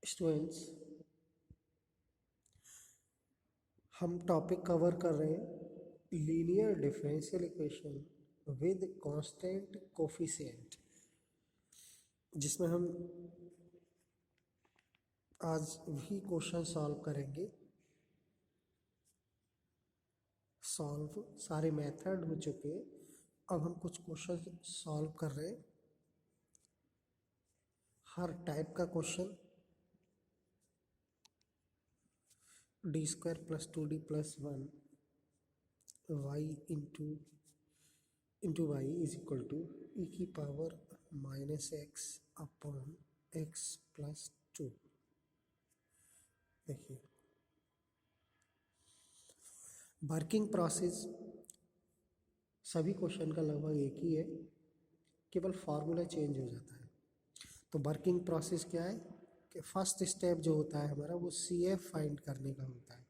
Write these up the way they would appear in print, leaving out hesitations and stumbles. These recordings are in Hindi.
स्टूडेंट्स, हम टॉपिक कवर कर रहे हैं linear differential equation with constant coefficient, जिसमें हम आज भी क्वेश्चन सॉल्व करेंगे। सॉल्व सारे मेथड हो चुके, अब हम कुछ क्वेश्चन सॉल्व कर रहे हैं। हर टाइप का question d² + 2d + 1 y into y is equal to e⁻⁻x/x+2। देखिए, वर्किंग प्रोसेस सभी क्वेश्चन का लगभग एक ही है, केवल फार्मूला चेंज हो जाता है। तो वर्किंग प्रोसेस क्या है कि फर्स्ट स्टेप जो होता है हमारा वो CF फाइंड करने का होता है।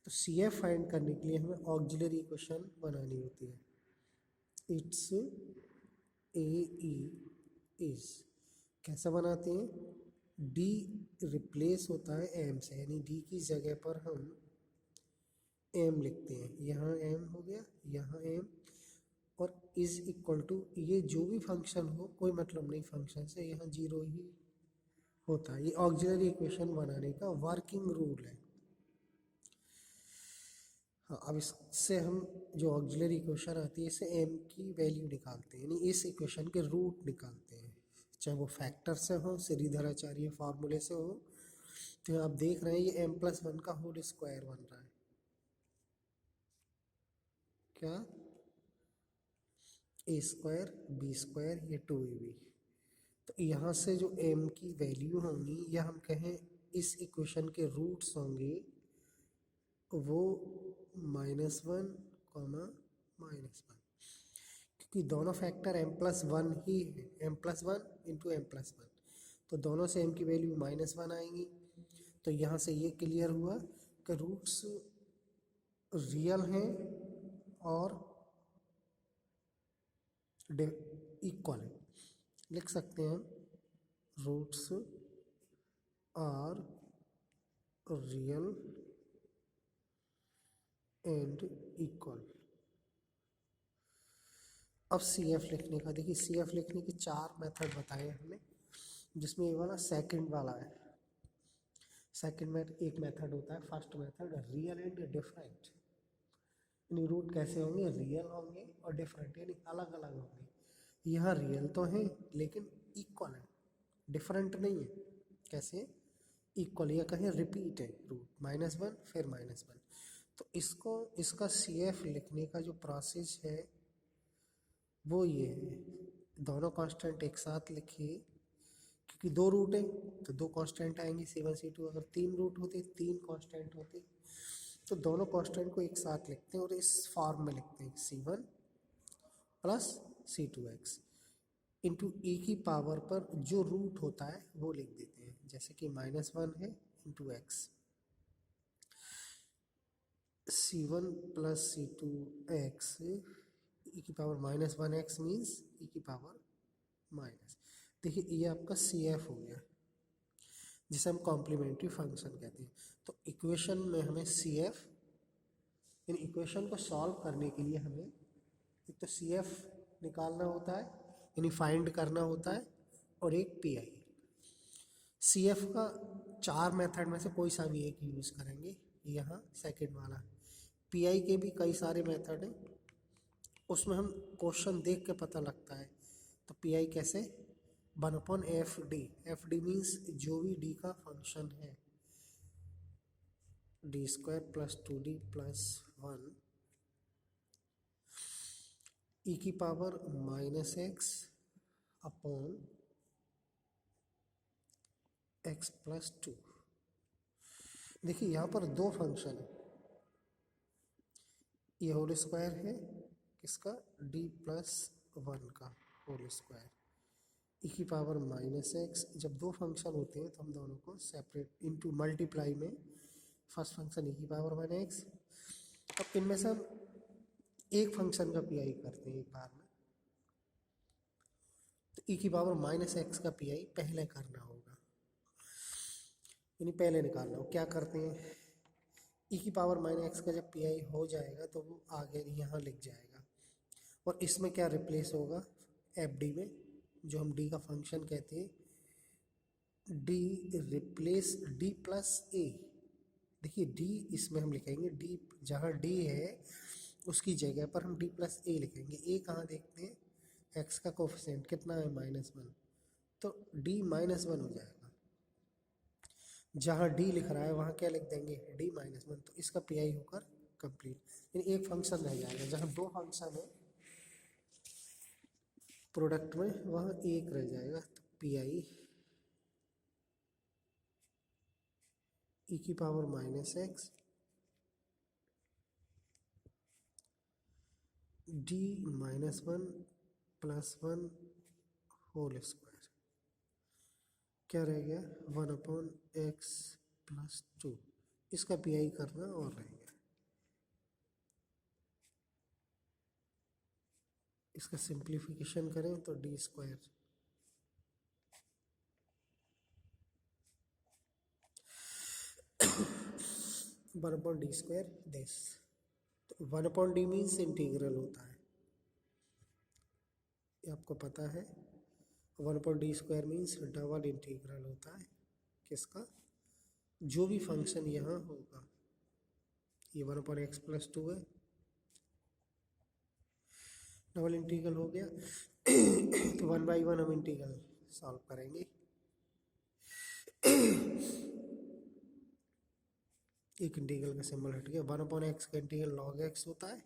तो CF फाइंड करने के लिए हमें ऑक्सिलरी इक्वेशन बनानी होती है। इट्स AE इज कैसे बनाते हैं? D रिप्लेस होता है M से, यानी D की जगह पर हम M लिखते हैं। यहाँ M हो गया, यहाँ M, और इज इक्वल टू ये जो भी फंक्शन हो, कोई मतलब नहीं फंक्शन से, यहाँ 0 ही होता है। ये ऑक्सिलरी इक्वेशन बनाने का वर्किंग रूल है। हाँ, अब इससे हम जो ऑक्सिलरी इक्वेशन आती है इससे m की वैल्यू निकालते हैं, यानी इस इक्वेशन के रूट निकालते हैं, चाहे वो फैक्टर से हो, श्रीधराचार्य फार्मूले से हो। तो आप देख रहे हैं ये m+1 का होल स्क्वायर बन रहा है। क्या? a² b² ये 2ab। तो यहाँ से जो m की वैल्यू होंगी, या हम कहें इस इक्वेशन के रूट्स होंगे, वो -1, -1, क्योंकि दोनों फैक्टर m+1 ही है, m+1 इंटू m+1, तो दोनों से m की वैल्यू -1 आएंगी। तो यहाँ से ये क्लियर हुआ कि रूट्स रियल हैं और इक्वल है। लिख सकते हैं roots are real and equal. अब CF लिखने का, देखिए CF लिखने के 4 मेथड बताए हमने, जिसमें ये वाला सेकंड वाला है। सेकंड में एक मेथड होता है, first method real and different, यानी रूट कैसे होंगे? रियल होंगे और डिफरेंट, यानी अलग अलग होंगे। यहाँ रियल तो है लेकिन इक्वल है, डिफरेंट नहीं है। कैसे? इक्वल, या कहें रिपीट है रूट, -1 फिर -1। तो इसको, इसका CF लिखने का जो प्रोसेस है वो ये है, दोनों कांस्टेंट एक साथ लिखिए, क्योंकि 2 रूट है तो 2 कांस्टेंट आएंगे, C1 C2। अगर 3 रूट होते, 3 कांस्टेंट होते, तो दोनों कांस्टेंट को एक साथ लिखते हैं और इस फॉर्म में लिखते हैं C1 + C2x इंटू e की पावर पर जो रूट होता है वो लिख देते हैं, जैसे कि -1 है into x, C1 + C2x e की पावर -1x मीन्स e की पावर माइनस। देखिए ये आपका CF हो गया, जिसे हम कॉम्प्लीमेंट्री फंक्शन कहते हैं। तो इक्वेशन में हमें CF, इन इक्वेशन को सॉल्व करने के लिए हमें एक तो CF निकालना होता है, यानी फाइंड करना होता है, और एक PI। CF का 4 मेथड में से कोई सा भी एक यूज़ करेंगे, यहाँ सेकंड वाला। PI के भी कई सारे मेथड हैं, उसमें हम क्वेश्चन देख के पता लगता है। तो PI कैसे? 1/FD, FD मीन्स जो भी D का फंक्शन है, d² + 2d + 1 e की पावर -x अपॉन x+2। देखिए यहाँ पर 2 फंक्शन है, ये होल स्क्वायर है किसका? d+1 का होल स्क्वायर, e की पावर -x। जब 2 फंक्शन होते हैं तो हम दोनों को सेपरेट इनटू मल्टीप्लाई में, फर्स्ट फंक्शन e की पावर -x। अब इनमें से हम एक फंक्शन का PI करते हैं एक बार में, तो e की पावर -x का PI पहले करना होगा। यानी पहले निकालना हो। क्या करते हैं, ई की पावर माइनस एक्स का जब पी आई हो जाएगा तो वो आगे यहाँ लिख जाएगा, और इसमें क्या रिप्लेस होगा, एफ डी में, जो हम डी का फंक्शन कहते हैं, डी रिप्लेस डी प्लस ए। देखिए डी इसमें हम लिखेंगे, डी जहाँ डी है उसकी जगह पर हम डी प्लस ए लिखेंगे। ए कहाँ देखते हैं, एक्स का कोफिशिएंट कितना है, -1, तो डी -1 हो जाएगा। जहाँ डी लिख रहा है वहाँ क्या लिख देंगे, डी -1, तो इसका पी आई होकर कंप्लीट। यानी एक फंक्शन रह जाएगा, जहाँ दो फंक्शन है प्रोडक्ट में वहाँ एक रह जाएगा, तो पी आई ई की पावर -x डी -1 + 1 होल स्क्वायर, क्या रह गया, 1/x + 2। इसका पी आई करना और रह गया। इसका सिंप्लीफिकेशन करें तो d², one upon d² this, तो 1/d मीन्स इंटीग्रल होता है, ये आपको पता है। 1/d² मीन्स डबल इंटीग्रल होता है, किसका, जो भी फंक्शन यहाँ होगा। ये 1/x + 2 है, डबल इंटीग्रल हो गया। तो 1/1 हम इंटीग्रल सॉल्व करेंगे। एक इंटीग्रल का सिंबल हट गया, 1/x का इंटीग्रल log x होता है,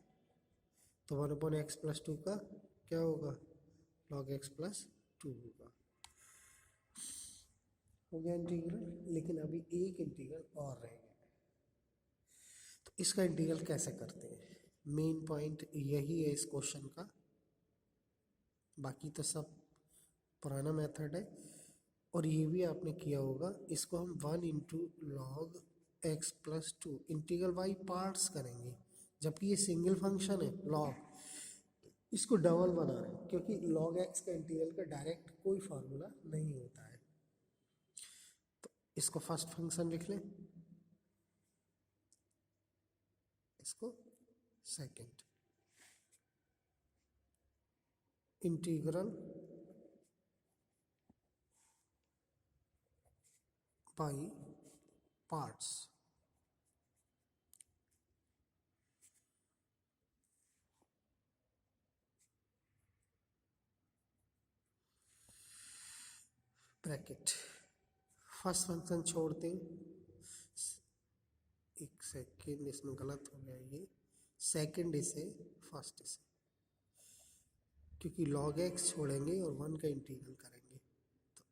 तो 1/x + 2 का क्या होगा, log x + 2 होगा। हो गया इंटीग्रल, लेकिन अभी एक इंटीग्रल और रह गया, तो इसका इंटीग्रल कैसे करते हैं, मेन पॉइंट यही है इस क्वेश्चन का। बाकी तो सब पुराना मेथड है, और ये भी आपने किया होगा। इसको हम 1 × log x + 2 integral by parts करेंगे, जबकि ये सिंगल फंक्शन है log, इसको डबल बना रहे हैं, क्योंकि log x का इंटीग्रल का डायरेक्ट कोई फार्मूला नहीं होता है। तो इसको फर्स्ट फंक्शन लिख लें, इसको second, integral by parts. Bracket, first function छोड़ते हैं, एक सेकेंड, इसमें गलत हो गया, ये सेकंड इसे फर्स्ट इसे, क्योंकि log x छोड़ेंगे और 1 का इंटीग्रल करेंगे,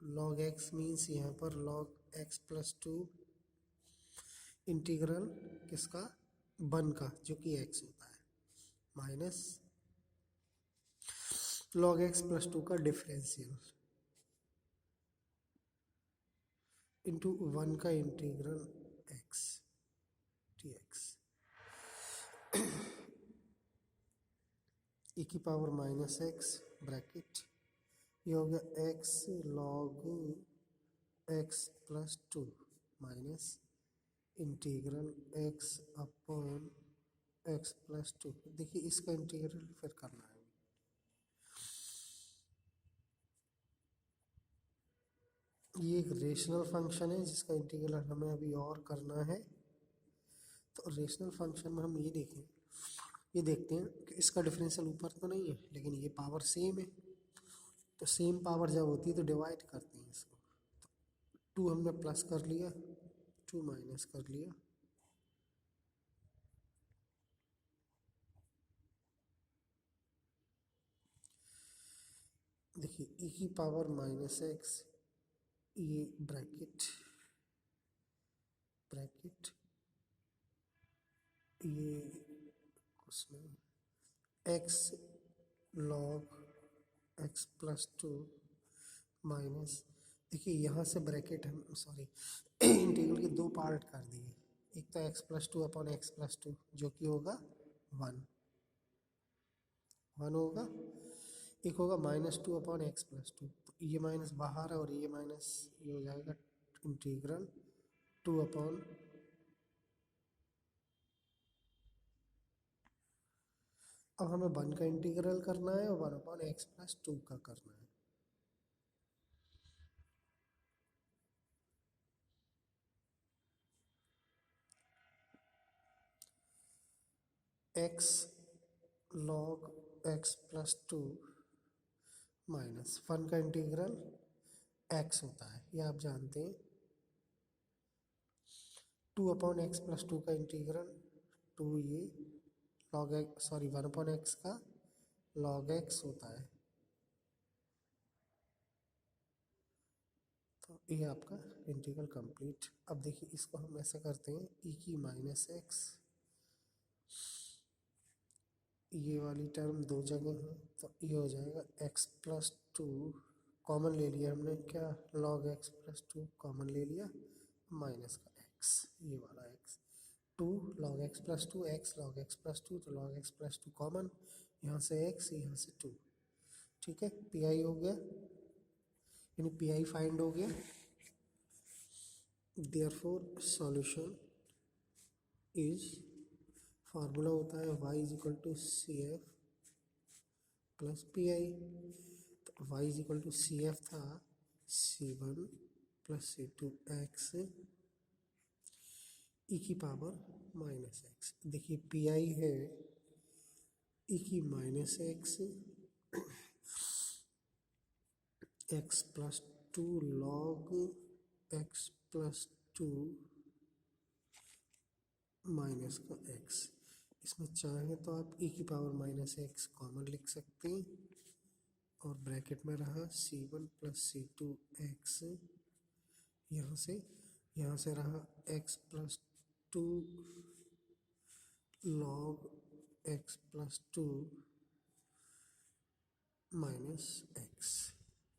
तो log x मीन्स यहाँ पर log x + 2 इंटीग्रल किसका, 1 का, जो कि x होता है, माइनस log x + 2 का डिफरेंशियल इंटू 1 का इंटीग्रल x dx, e की पावर -x ब्रैकेट, ये हो गया x log x + 2 minus integral x upon x + 2। देखिए इसका इंटीग्रल फिर करना है, ये एक रेशनल फंक्शन है जिसका इंटीग्रल हमें अभी और करना है। तो रेशनल फंक्शन में हम ये देखें, ये देखते हैं कि इसका डिफरेंशियल ऊपर तो नहीं है, लेकिन ये पावर सेम है, तो सेम पावर जब होती है तो डिवाइड करते हैं इसको। तो 2 हमने प्लस कर लिया, 2 माइनस कर लिया, देखिए e की पावर -x, ये ब्रैकेट ब्रैकेट, ये कुछ नहीं, x log x + 2 माइनस, देखिए यहाँ से ब्रैकेट हम सॉरी इंटीग्रल के दो पार्ट कर दिए, एक तो x + 2 अपॉन x + 2 जो कि होगा 1 होगा, एक होगा -2 अपॉन x + 2, तो ये माइनस बाहर है और ये माइनस ये हो जाएगा इंटीग्रल टू अपॉन अब हमें 1 का इंटीग्रल करना है और 1/x+2 का करना है। x log x+2 माइनस 1 का इंटीग्रल x होता है, ये आप जानते हैं। 2/x+2 का इंटीग्रल 2 ये log x 1/x का log x होता है। तो ये आपका इंटीग्रल कंप्लीट। अब देखिए इसको हम ऐसे करते हैं e⁻x, ये वाली टर्म दो जगह है तो ये हो जाएगा x+2 कॉमन ले लिया हमने, क्या log x+2 कॉमन ले लिया, माइनस का x, ये वाला x, 2 log x+2 x log x+2, तो log x+2 कॉमन, यहाँ से x यहाँ से 2, ठीक है। पी हो गया, यानी पी फाइंड हो गया। देयरफॉर सॉल्यूशन इज, फार्मूला होता है y equal to C F plus P I. तो y equal to C F था c1 plus c2 x e की पावर माइनस एक्स। देखिए पी आई है e की minus x x+2 log x+2 minus का x। इसमें चाहे तो आप e की पावर माइनस एक्स कॉमन लिख सकते हैं और ब्रैकेट में रहा c1 प्लस c2 x, यहाँ से रहा x+2 log x+2 minus x,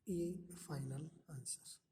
ये फाइनल आंसर।